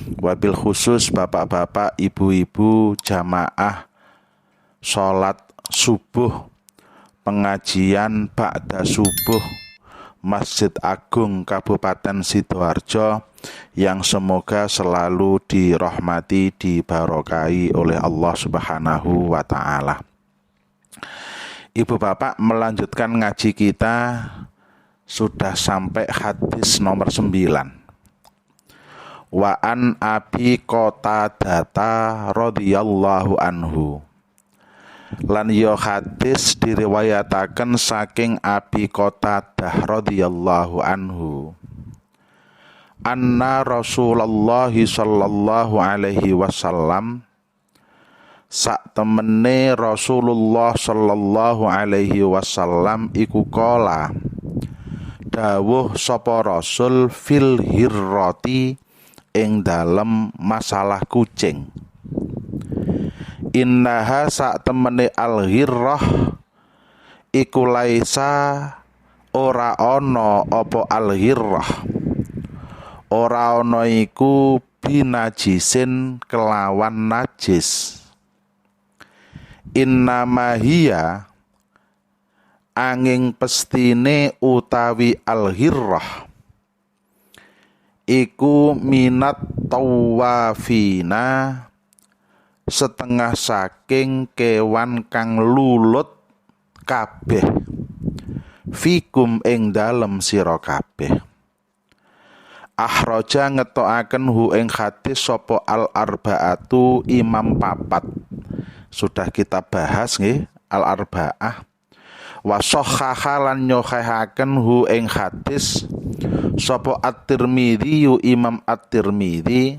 Wabil khusus bapak-bapak, ibu-ibu jamaah sholat subuh, pengajian ba'da subuh Masjid Agung Kabupaten Sidoarjo yang semoga selalu dirahmati, dibarokahi oleh Allah Subhanahu wa Ta'ala. Ibu bapak, melanjutkan ngaji kita sudah sampai hadis nomor 9. Wa an Abi Qatadah radhiyallahu anhu. Lan yo hadis diriwayataken saking Abi Qatadah radhiyallahu anhu. Anna Rasulullah sallallahu alaihi wasallam, sak temene Rasulullah sallallahu alaihi wasallam iku kola dawuh sapa Rasul fil hirrati ing dalem masalah kucing. Innaha sak temene al hirrah iku laisa ora ana apa al hirrah, ora ana iku binajisin kelawan najis. Innama hiya angin pestine utawi al hirrah iku minat tawafina, setengah saking kewan kang lulut kabeh, fikum ing dalem sira kabeh. Akhraja ngetokaken hu ing hadis sapa al arbaatu imam papat. Sudah kita bahas nggih al arbaah. Wa shahhaha lan nyohahaken hu ing hadis sapa at-Tirmidzi Imam at-Tirmidzi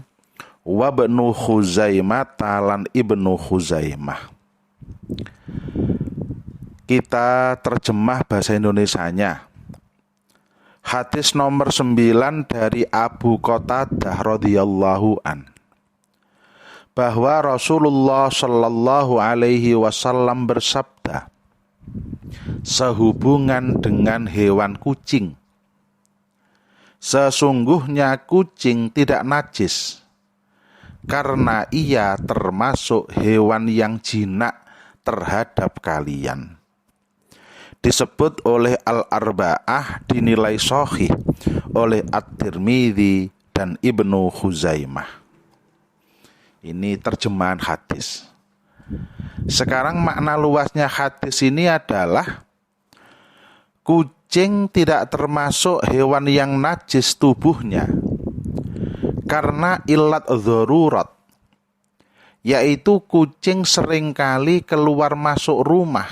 wa Ibnu Khuzaimah lan Ibnu Khuzaimah. Kita terjemah bahasa Indonesianya. Hadis nomor 9 dari Abu Qatadah radhiyallahu an, bahwa Rasulullah sallallahu alaihi wasallam bersabda sehubungan dengan hewan kucing, sesungguhnya kucing tidak najis karena ia termasuk hewan yang jinak terhadap kalian. Disebut oleh Al-Arba'ah, dinilai sahih oleh At-Tirmidzi dan Ibnu Khuzaimah. Ini terjemahan hadis. Sekarang makna luasnya hadis ini adalah kucing tidak termasuk hewan yang najis tubuhnya karena ilat dharurat, yaitu kucing seringkali keluar masuk rumah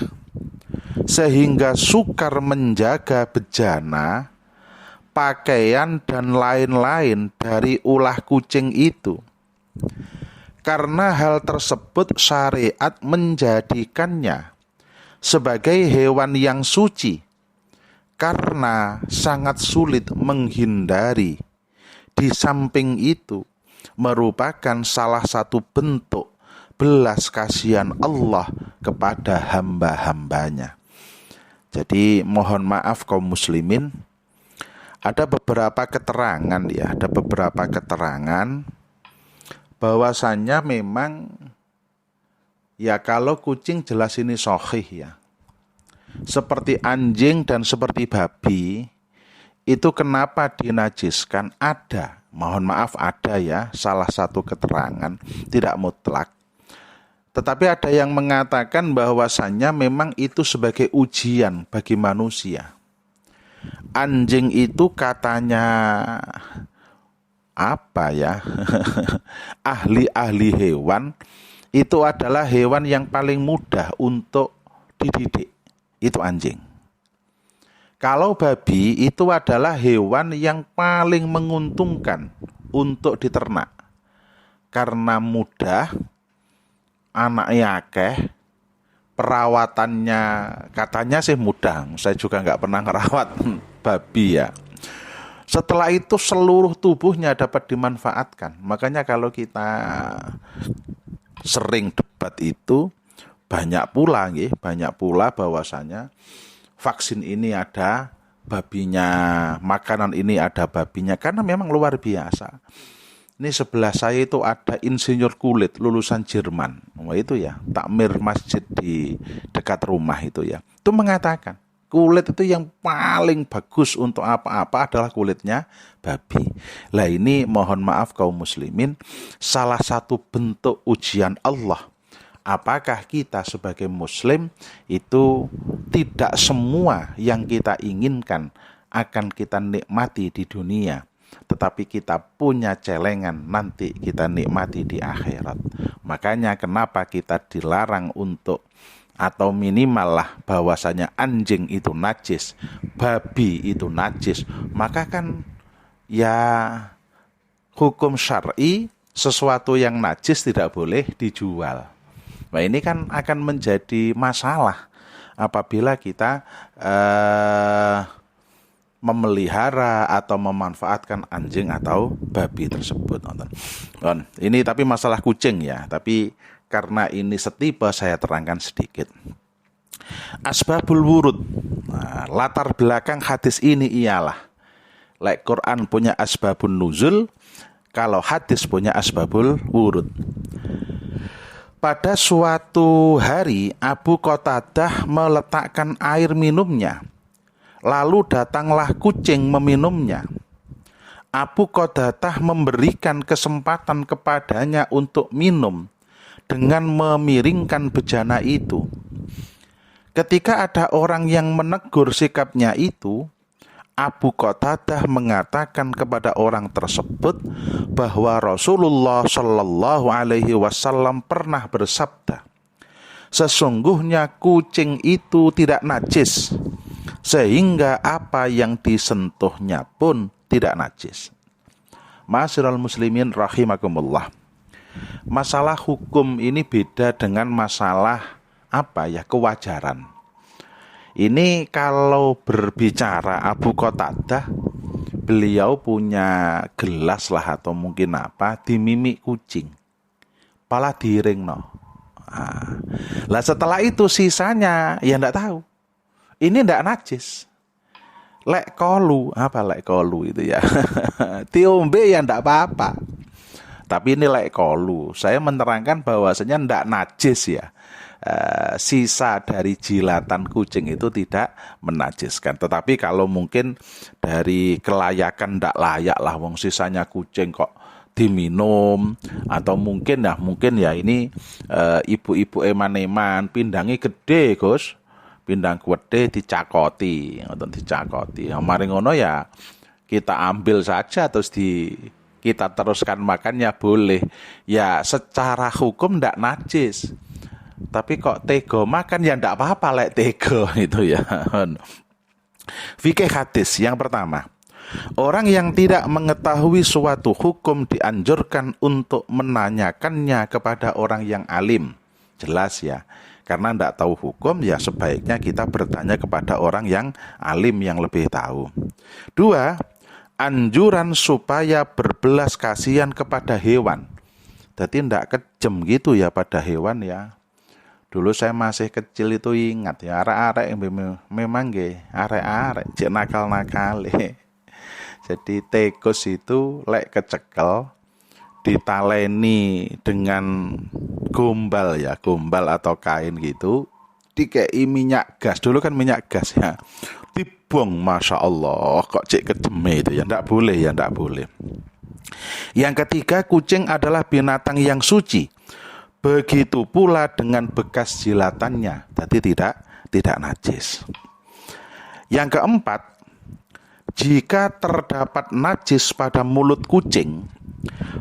sehingga sukar menjaga bejana, pakaian dan lain-lain dari ulah kucing itu. Karena hal tersebut syariat menjadikannya sebagai hewan yang suci karena sangat sulit menghindari. Di samping itu merupakan salah satu bentuk belas kasihan Allah kepada hamba-hambanya. Jadi mohon maaf kaum muslimin, ada beberapa keterangan bahwasannya memang ya kalau kucing jelas ini sahih ya. Seperti anjing dan seperti babi itu kenapa dinajiskan? Ada, mohon maaf ada ya, salah satu keterangan, tidak mutlak. Tetapi ada yang mengatakan bahwasannya memang itu sebagai ujian bagi manusia. Anjing itu katanya apa ya? Ahli-ahli hewan itu adalah hewan yang paling mudah untuk dididik. Itu anjing. Kalau babi itu adalah hewan yang paling menguntungkan untuk diternak. Karena mudah, anaknya akeh, perawatannya katanya sih mudah. Saya juga nggak pernah ngerawat babi ya. Setelah itu seluruh tubuhnya dapat dimanfaatkan. Makanya kalau kita sering debat itu banyak pula bahwasanya vaksin ini ada babinya, makanan ini ada babinya, karena memang luar biasa. Ini sebelah saya itu ada insinyur kulit lulusan Jerman. Wah itu ya, takmir masjid di dekat rumah itu ya. Itu mengatakan, kulit itu yang paling bagus untuk apa-apa adalah kulitnya babi. Lah ini mohon maaf kaum muslimin, salah satu bentuk ujian Allah. Apakah kita sebagai muslim itu tidak semua yang kita inginkan akan kita nikmati di dunia, tetapi kita punya celengan nanti kita nikmati di akhirat. Makanya kenapa kita dilarang untuk, atau minimal lah bahwasanya anjing itu najis, babi itu najis. Maka kan ya hukum syar'i sesuatu yang najis tidak boleh dijual. Nah ini kan akan menjadi masalah apabila kita memelihara atau memanfaatkan anjing atau babi tersebut. Ini tapi masalah kucing ya, tapi karena ini setipe saya terangkan sedikit. Asbabul wurud. Nah, latar belakang hadis ini ialah like Quran punya asbabun nuzul, kalau hadis punya asbabul wurud. Pada suatu hari Abu Qatadah meletakkan air minumnya, lalu datanglah kucing meminumnya. Abu Qatadah memberikan kesempatan kepadanya untuk minum dengan memiringkan bejana itu. Ketika ada orang yang menegur sikapnya itu, Abu Qatadah mengatakan kepada orang tersebut bahwa Rasulullah Shallallahu Alaihi Wasallam pernah bersabda, sesungguhnya kucing itu tidak najis, sehingga apa yang disentuhnya pun tidak najis. Ma'asyiral muslimin rahimakumullah. Masalah hukum ini beda dengan masalah kewajaran. Ini kalau berbicara Abu Qatadah, beliau punya gelas lah atau mungkin dimimik kucing, pala diring no. Lah setelah itu sisanya ya ndak tahu. Ini ndak najis. Lek kolu itu ya. Diombe ya ndak apa-apa. Tapi ini lek kolu. Saya menerangkan bahwasanya ndak najis ya. Sisa dari jilatan kucing itu tidak menajiskan. Tetapi kalau mungkin dari kelayakan ndak layak lah, wong sisanya kucing kok diminum, atau mungkin ya ini ibu-ibu eman-eman pindangi gede Gus, pindang gede dicakoti. Mari ngono ya kita ambil saja terus kita teruskan makannya boleh. Ya secara hukum ndak najis. Tapi kok tego makan ya ndak apa-apa lek tego itu ya. Fikih hadis yang pertama, orang yang tidak mengetahui suatu hukum dianjurkan untuk menanyakannya kepada orang yang alim. Jelas ya, karena ndak tahu hukum ya sebaiknya kita bertanya kepada orang yang alim yang lebih tahu. Dua, anjuran supaya berbelas kasihan kepada hewan. Jadi ndak kejem gitu ya pada hewan ya. Dulu saya masih kecil itu ingat ya, arek-arek yang memang arek-arek cek nakal-nakal. Jadi tikus itu lek kecekel ditaleni dengan gombal atau kain gitu, dikei minyak gas. Dulu kan minyak gas ya. Dibong, masya Allah, kok cek kedeme itu ya, ndak boleh. Yang ketiga, kucing adalah binatang yang suci. Begitu pula dengan bekas jilatannya, jadi tidak najis. Yang keempat, jika terdapat najis pada mulut kucing,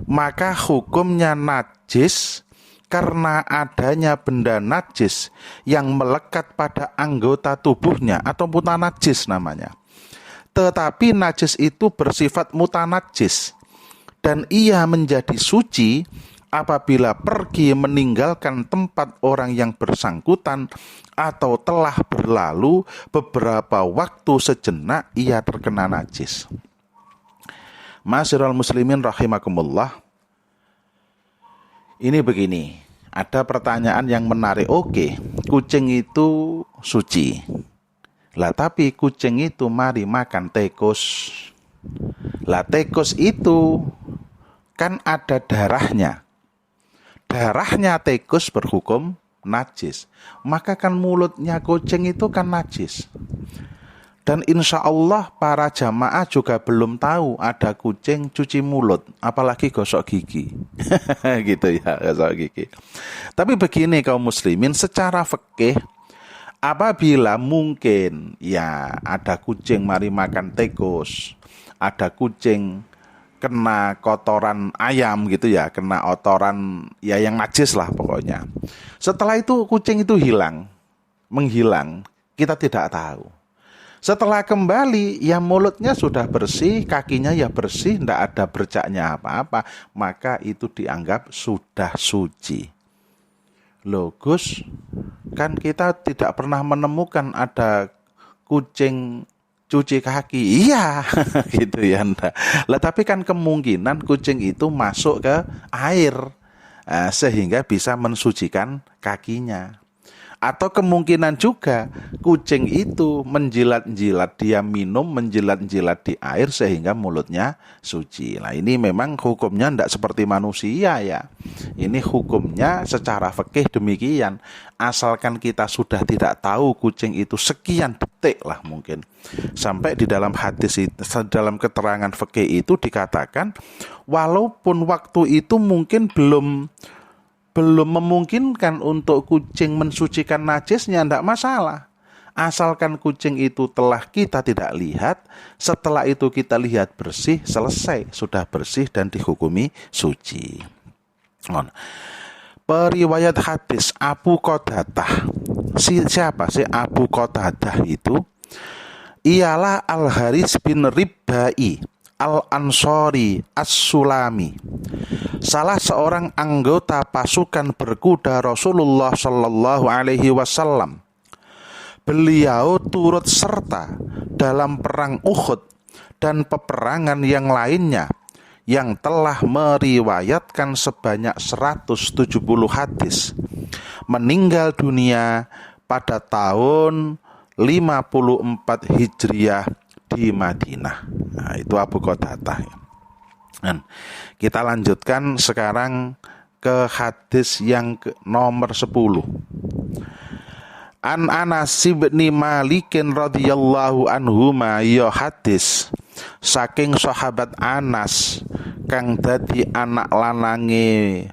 maka hukumnya najis karena adanya benda najis yang melekat pada anggota tubuhnya atau mutanajis namanya. Tetapi najis itu bersifat mutanajis dan ia menjadi suci apabila pergi meninggalkan tempat orang yang bersangkutan atau telah berlalu beberapa waktu sejenak ia terkena najis. Ma'asyiral muslimin rahimakumullah. Ini begini, ada pertanyaan yang menarik. Oke, kucing itu suci. Lah tapi kucing itu mari makan tikus. Lah tikus itu kan ada darahnya. Darahnya tikus berhukum najis. Maka kan mulutnya kucing itu kan najis. Dan insya Allah para jamaah juga belum tahu ada kucing cuci mulut, apalagi gosok gigi. Gitu ya, gosok gigi. Tapi begini kaum muslimin, secara fikih, apabila mungkin ya ada kucing mari makan tikus, ada kucing kena kotoran ayam gitu ya, kena kotoran ya yang najis lah pokoknya. Setelah itu kucing itu menghilang, kita tidak tahu. Setelah kembali, ya mulutnya sudah bersih, kakinya ya bersih, tidak ada bercaknya apa-apa, maka itu dianggap sudah suci. Loh Gus, kan kita tidak pernah menemukan ada kucing cuci kaki. Iya, gitu ya. Lah tapi kan kemungkinan kucing itu masuk ke air, sehingga bisa mensucikan kakinya. Atau kemungkinan juga kucing itu menjilat-jilat, dia minum menjilat-jilat di air sehingga mulutnya suci. Nah ini memang hukumnya tidak seperti manusia ya. Ini hukumnya secara fikih demikian. Asalkan kita sudah tidak tahu kucing itu sekian detik lah mungkin. Sampai di dalam hadis itu, dalam keterangan fikih itu dikatakan walaupun waktu itu mungkin belum memungkinkan untuk kucing mensucikan najisnya, tidak masalah. Asalkan kucing itu telah kita tidak lihat, setelah itu kita lihat bersih, selesai, sudah bersih dan dihukumi suci. Periwayat hadis Abu Qatadah. Siapa sih Abu Qatadah itu? Ialah Al-Haris bin Ribbai Al-Ansari As-Sulami, salah seorang anggota pasukan berkuda Rasulullah Shallallahu Alaihi Wasallam. Beliau turut serta dalam perang Uhud dan peperangan yang lainnya yang telah meriwayatkan sebanyak 170 hadis. Meninggal dunia pada tahun 54 Hijriah di Madinah. Nah, itu Abu Qatadah. Dan kita lanjutkan sekarang ke hadis yang nomor 10. An Anas bin Malik radhiyallahu anhu ya hadis saking sahabat Anas kang dadi anak lanange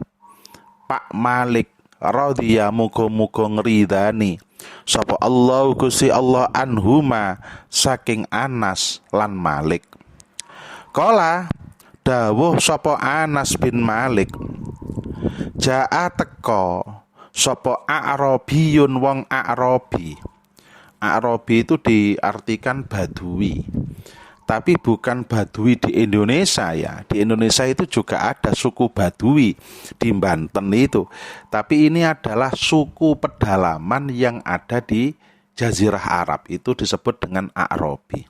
Pak Malik radhiya muga-muga ngridani sapa Allah Gusti Allah anhuma saking Anas lan Malik. Kala dawuh sapa Anas bin Malik, jaa teka sapa A'rabiyun wong A'rabi. A'rabi itu diartikan Badui. Tapi bukan Badui di Indonesia ya. Di Indonesia itu juga ada suku Badui di Banten itu. Tapi ini adalah suku pedalaman yang ada di Jazirah Arab. Itu disebut dengan A'rabi.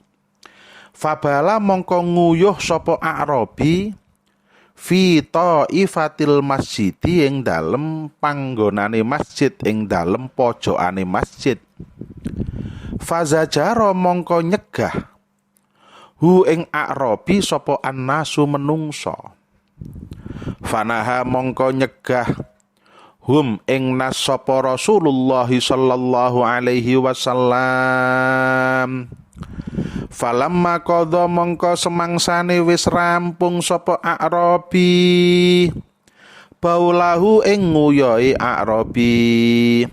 Fabala mongko nguyuh sapa A'rabi fi ta'ifatil masjidi ing dalem panggonane masjid, ing dalem pojokane masjid. Fazajara mongko nyegah hu ing A'rabi sapa annasu menungso. Fanaha mongko nyegah hum ing nas sapa Rasulullah sallallahu alaihi wasallam. Falamma qadha mongko semangsane wis rampung sapa A'rabi baulahu ing nguyoi A'rabi,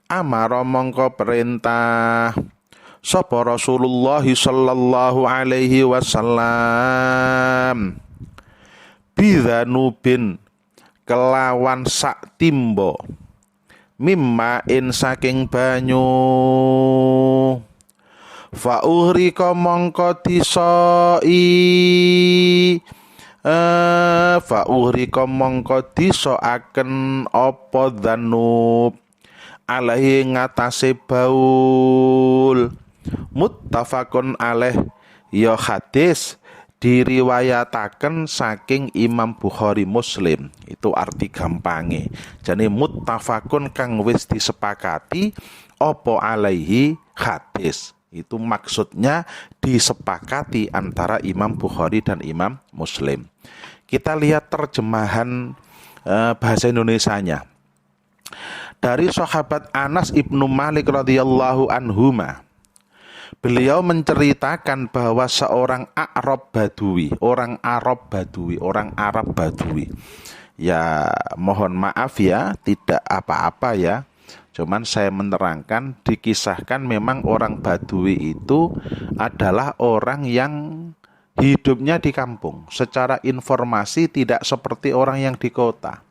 amara mongko perintah sapa Rasulullah sallallahu alaihi wasallam bidzanubin kelawan sak timba mimma in saking banyu. Fa uhrika mongko disoi fa uhrika mongko disoaken apa dzanub alaihi ngatasé baul. Muttafaqun alaih ya hadis diriwayataken saking Imam Bukhari Muslim. Itu arti gampange. Jane muttafaqun kang wis disepakati apa alaihi hadis. Itu maksudnya disepakati antara Imam Bukhari dan Imam Muslim. Kita lihat terjemahan bahasa Indonesianya. Dari sahabat Anas ibnu Malik radhiyallahu anhuma, beliau menceritakan bahwa seorang Arab Badui, orang Arab Badui. Ya, mohon maaf ya, tidak apa-apa ya. Cuman saya menerangkan, dikisahkan memang orang Badui itu adalah orang yang hidupnya di kampung. Secara informasi tidak seperti orang yang di kota.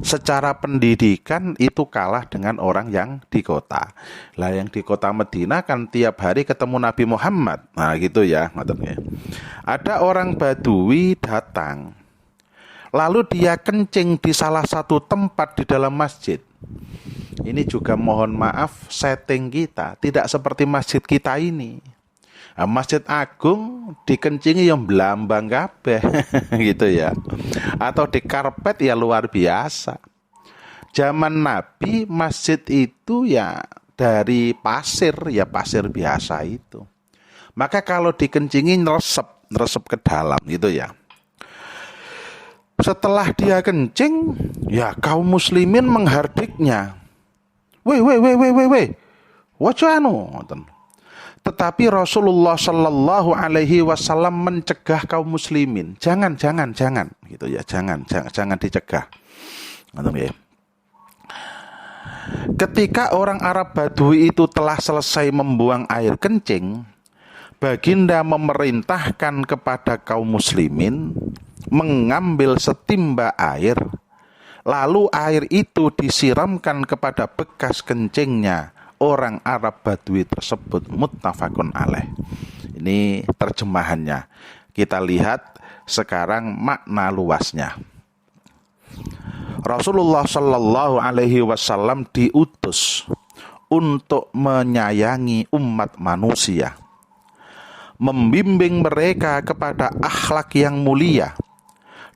Secara pendidikan itu kalah dengan orang yang di kota. Lah yang di kota Madinah kan tiap hari ketemu Nabi Muhammad. Nah gitu ya. Ada orang Badui datang, lalu dia kencing di salah satu tempat di dalam masjid. Ini juga mohon maaf, setting kita tidak seperti masjid kita ini. Nah, Masjid Agung dikencingi yang blambang kabeh gitu ya. Atau di karpet ya luar biasa. Zaman Nabi masjid itu ya dari pasir, ya pasir biasa itu. Maka kalau dikencingi neresep ke dalam gitu ya. Setelah dia kencing, ya kaum muslimin menghardiknya. Weh, waca anu. Tetapi Rasulullah Shallallahu Alaihi Wasallam mencegah kaum muslimin, jangan gitu ya, jangan dicegah. Ketika orang Arab Badui itu telah selesai membuang air kencing, baginda memerintahkan kepada kaum muslimin mengambil setimba air, lalu air itu disiramkan kepada bekas kencingnya orang Arab Badui tersebut. Muttafaqun alaih. Ini terjemahannya. Kita lihat sekarang makna luasnya. Rasulullah Shallallahu Alaihi Wasallam diutus untuk menyayangi umat manusia, membimbing mereka kepada akhlak yang mulia,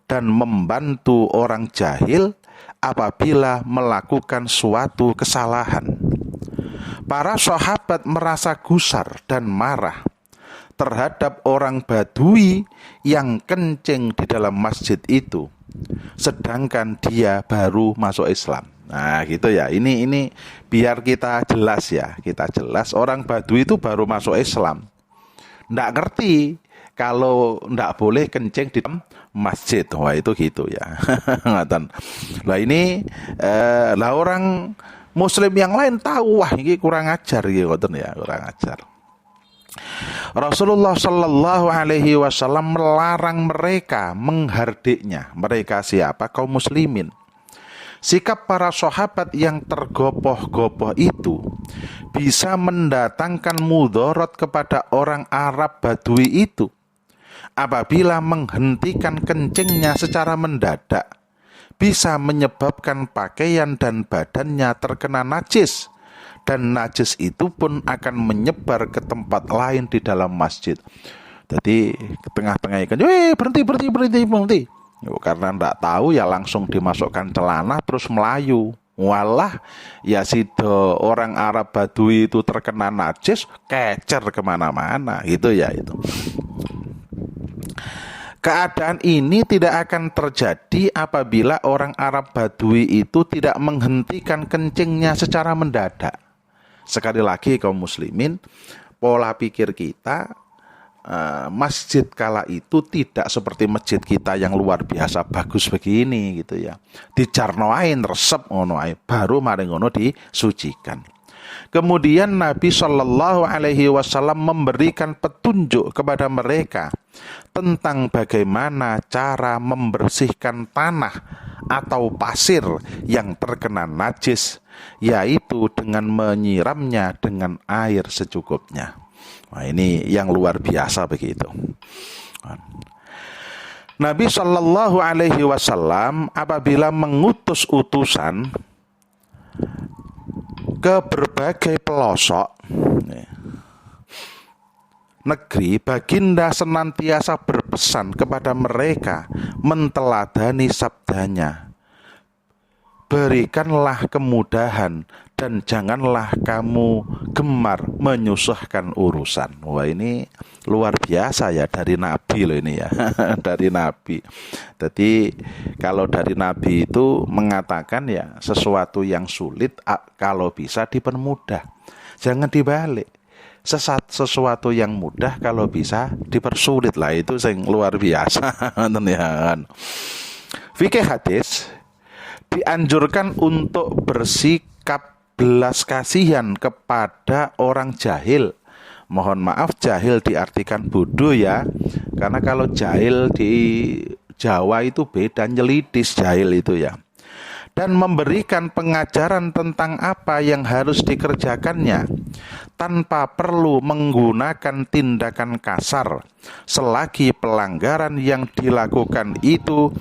dan membantu orang jahil apabila melakukan suatu kesalahan. Para sahabat merasa gusar dan marah terhadap orang Badui yang kencing di dalam masjid itu, sedangkan dia baru masuk Islam. Nah gitu ya, ini biar kita jelas ya, orang Badui itu baru masuk Islam, nggak ngerti kalau nggak boleh kencing di dalam masjid. Wah itu gitu ya. Lah ini orang Muslim yang lain tahu, wah ini kurang ajar gitu ya, kurang ajar. Rasulullah Shallallahu Alaihi Wasallam melarang mereka menghardiknya. Mereka siapa? Kaum muslimin. Sikap para sahabat yang tergopoh-gopoh itu bisa mendatangkan mudarat kepada orang Arab Badui itu apabila menghentikan kencingnya secara mendadak. Bisa menyebabkan pakaian dan badannya terkena najis, dan najis itu pun akan menyebar ke tempat lain di dalam masjid. Jadi ke tengah-tengah ikan, berhenti. Karena tidak tahu ya langsung dimasukkan celana terus melayu. Walah ya sido orang Arab Badui itu terkena najis, kecer kemana-mana gitu ya itu. Keadaan ini tidak akan terjadi apabila orang Arab Badui itu tidak menghentikan kencingnya secara mendadak. Sekali lagi kaum muslimin, pola pikir kita, masjid kala itu tidak seperti masjid kita yang luar biasa bagus begini gitu ya. Dijarnoain resep ngono ae, baru maring ngono disucikan. Kemudian Nabi Shallallahu Alaihi Wasallam memberikan petunjuk kepada mereka tentang bagaimana cara membersihkan tanah atau pasir yang terkena najis, yaitu dengan menyiramnya dengan air secukupnya. Nah, ini yang luar biasa begitu. Nabi Shallallahu Alaihi Wasallam apabila mengutus utusan ke berbagai pelosok negeri, baginda senantiasa berpesan kepada mereka menteladani sabdanya. berikanlah kemudahan dan janganlah kamu gemar menyusahkan urusan. Wah, ini luar biasa ya dari Nabi loh ini ya. Dari Nabi. Jadi kalau dari Nabi itu mengatakan ya sesuatu yang sulit kalau bisa dipermudah. Jangan dibalik. Sesuatu yang mudah kalau bisa dipersulit lah, itu yang luar biasa. Fikih hadis dianjurkan untuk bersikap belas kasihan kepada orang jahil. Mohon maaf, jahil diartikan bodoh ya. Karena kalau jahil di Jawa itu beda, nyelidis jahil itu ya. Dan memberikan pengajaran tentang apa yang harus dikerjakannya tanpa perlu menggunakan tindakan kasar, selagi pelanggaran yang dilakukan itu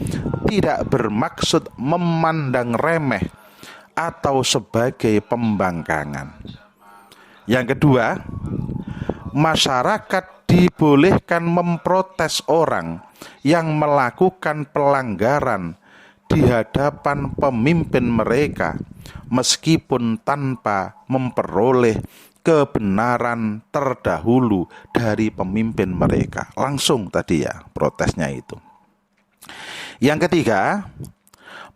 tidak bermaksud memandang remeh atau sebagai pembangkangan. Yang kedua, masyarakat dibolehkan memprotes orang yang melakukan pelanggaran di hadapan pemimpin mereka, meskipun tanpa memperoleh kebenaran terdahulu dari pemimpin mereka. Langsung tadi ya protesnya itu. Yang ketiga,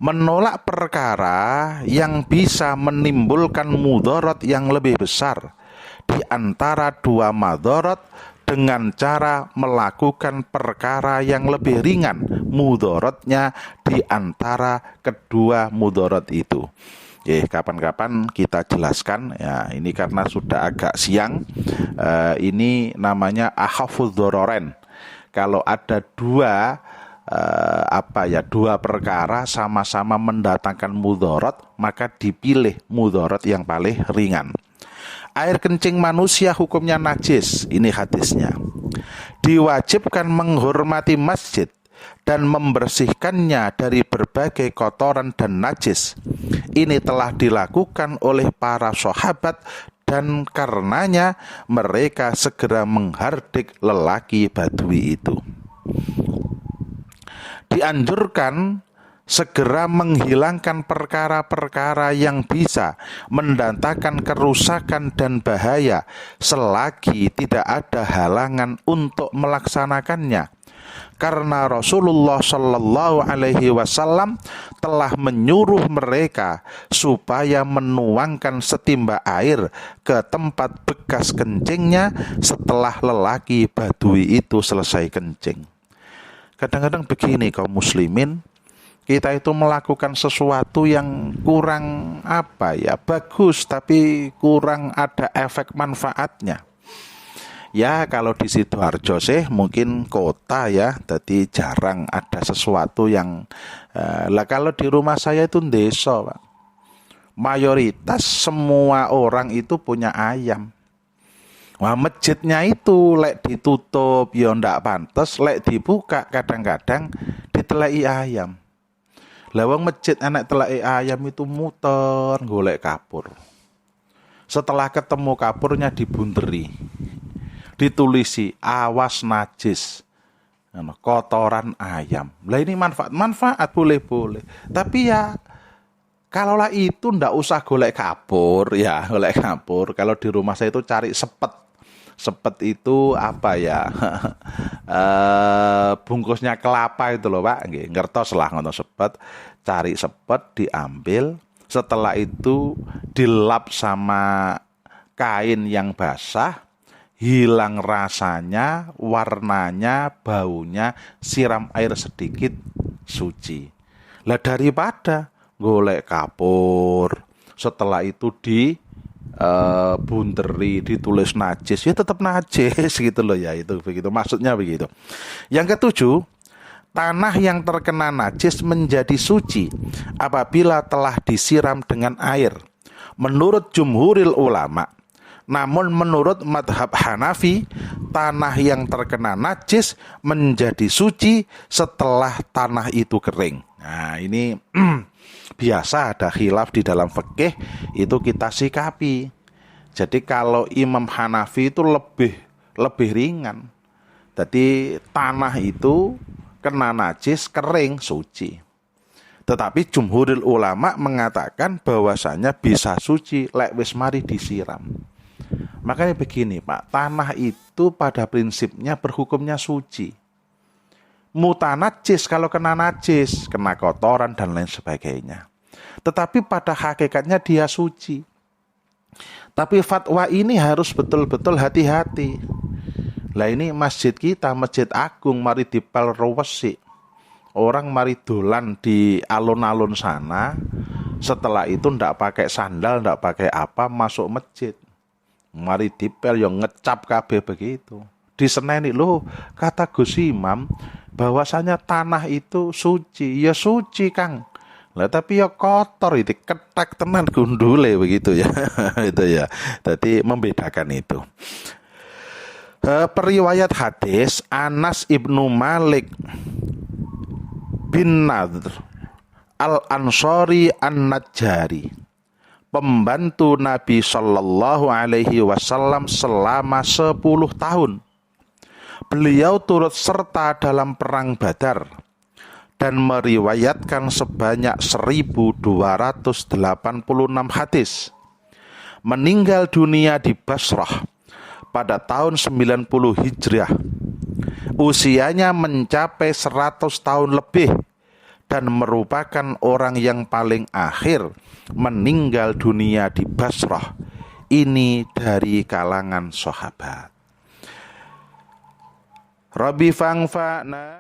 menolak perkara yang bisa menimbulkan mudarat yang lebih besar di antara dua madarat dengan cara melakukan perkara yang lebih ringan mudaratnya di antara kedua mudarat itu. Kapan-kapan kita jelaskan ya, ini karena sudah agak siang. Ini namanya akhafudz dzararain. Kalau ada dua dua perkara sama-sama mendatangkan mudarat, maka dipilih mudarat yang paling ringan. Air kencing manusia hukumnya najis. Ini hadisnya. Diwajibkan menghormati masjid dan membersihkannya dari berbagai kotoran dan najis. Ini telah dilakukan oleh para sahabat dan karenanya mereka segera menghardik lelaki Badui itu. Dianjurkan segera menghilangkan perkara-perkara yang bisa mendatangkan kerusakan dan bahaya selagi tidak ada halangan untuk melaksanakannya. Karena Rasulullah Shallallahu Alaihi Wasallam telah menyuruh mereka supaya menuangkan setimba air ke tempat bekas kencingnya setelah lelaki Badui itu selesai kencing. Kadang-kadang begini kaum muslimin, kita itu melakukan sesuatu yang kurang bagus, tapi kurang ada efek manfaatnya. Ya kalau di Sidoarjo sih mungkin kota ya, jadi jarang ada sesuatu yang kalau di rumah saya itu desa, Pak. Mayoritas semua orang itu punya ayam. Wah, masjidnya itu lek ditutup ya ndak pantes, lek dibuka kadang-kadang diteleki ayam. Lawang masjid anak teleki ayam itu muter golek kapur. Setelah ketemu kapurnya dibunteri, ditulisi awas najis, kotoran ayam. Lah ini manfaat boleh. Tapi ya kalaulah itu ndak usah golek kapur ya, golek kapur. Kalau di rumah saya itu cari sepet. Sepet itu bungkusnya kelapa itu loh Pak, ngertos lah ngono sepet. Cari sepet, diambil, setelah itu dilap sama kain yang basah, hilang rasanya, warnanya, baunya, siram air sedikit, suci. Lah daripada golek kapur, setelah itu bunteri, ditulis najis, ya tetap najis gitu loh ya, itu begitu maksudnya begitu. Yang ketujuh, tanah yang terkena najis menjadi suci apabila telah disiram dengan air menurut jumhuril ulama. Namun menurut madhab Hanafi, tanah yang terkena najis menjadi suci setelah tanah itu kering. Nah ini biasa ada khilaf di dalam fikih, itu kita sikapi. Jadi kalau Imam Hanafi itu lebih ringan. Jadi tanah itu kena najis kering suci. Tetapi jumhurul ulama mengatakan bahwasanya bisa suci lek wis mari disiram. Makanya begini Pak, tanah itu pada prinsipnya berhukumnya suci. Mutanajis kalau kena najis, kena kotoran dan lain sebagainya. Tetapi pada hakikatnya dia suci. Tapi fatwa ini harus betul-betul hati-hati. Lah ini masjid kita, Masjid Agung mari dipel rewesi. Orang mari dolan di alun-alun sana, setelah itu ndak pakai sandal, ndak pakai apa, masuk masjid. Mari dipel yang ngecap kabeh begitu. Diseneni loh, kata Gus Imam bahwasanya tanah itu suci. Ya suci Kang. Lah tapi ya kotor itu, ketek tenan gundule begitu ya. Itu ya. Jadi membedakan itu. Periwayat hadis Anas ibnu Malik bin Nadr Al-Ansari An-Najjari, pembantu Nabi Shallallahu Alaihi Wasallam selama 10 tahun. Beliau turut serta dalam perang Badar dan meriwayatkan sebanyak 1286 hadis. Meninggal dunia di Basrah pada tahun 90 Hijriah. Usianya mencapai 100 tahun lebih dan merupakan orang yang paling akhir meninggal dunia di Basrah. Ini dari kalangan sahabat. Rabbi fangfa'na